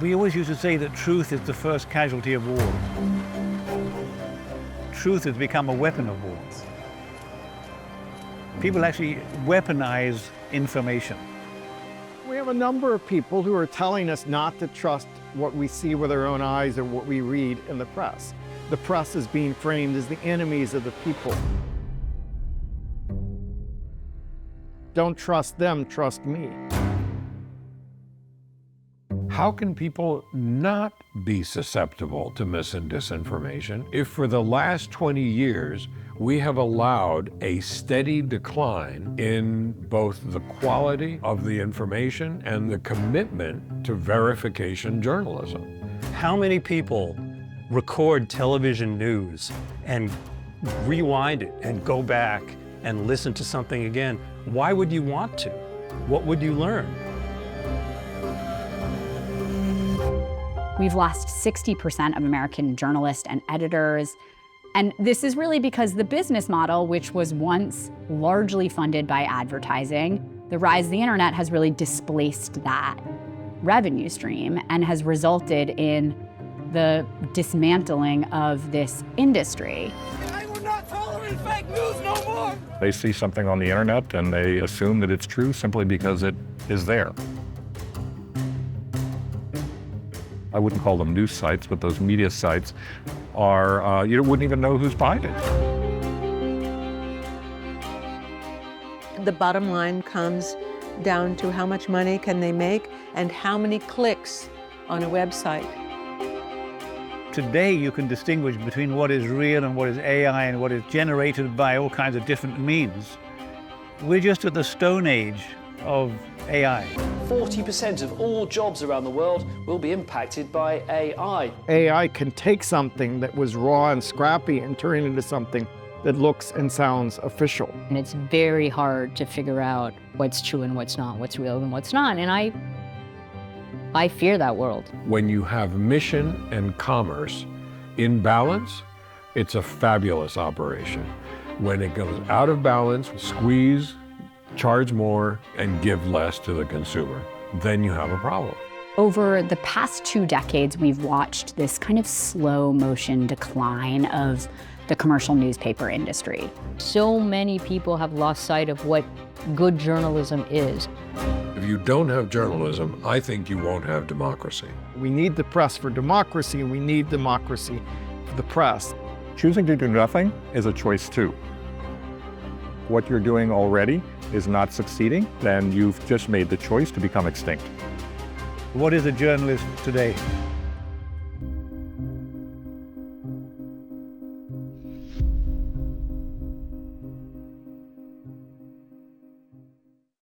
We always used to say that truth is the first casualty of war. Truth has become a weapon of war. People actually weaponize information. We have a number of people who are telling us not to trust what we see with our own eyes or what we read in the press. The press is being framed as the enemies of the people. Don't trust them, trust me. How can people not be susceptible to mis and disinformation if for the last 20 years we have allowed a steady decline in both the quality of the information and the commitment to verification journalism? How many people record television news and rewind it and go back and listen to something again? Why would you want to? What would you learn? We've lost 60% of American journalists and editors. And this is really because the business model, which was once largely funded by advertising, the rise of the internet has really displaced that revenue stream and has resulted in the dismantling of this industry. I will not tolerate fake news no more! They see something on the internet and they assume that it's true simply because it is there. I wouldn't call them news sites, but those media sites are, you wouldn't even know who's behind it. The bottom line comes down to how much money can they make and how many clicks on a website. Today you can distinguish between what is real and what is AI and what is generated by all kinds of different means. We're just at the Stone Age of AI. 40% of all jobs around the world will be impacted by AI. AI can take something that was raw and scrappy and turn it into something that looks and sounds official. And it's very hard to figure out what's true and what's not, what's real and what's not. And I fear that world. When you have mission and commerce in balance, it's a fabulous operation. When it goes out of balance, squeeze, charge more, and give less to the consumer, then you have a problem. Over the past 2 decades, we've watched this kind of slow motion decline of the commercial newspaper industry. So many people have lost sight of what good journalism is. If you don't have journalism, I think you won't have democracy. We need the press for democracy, and we need democracy for the press. Choosing to do nothing is a choice too. What you're doing already is not succeeding, then you've just made the choice to become extinct. What is a journalist today?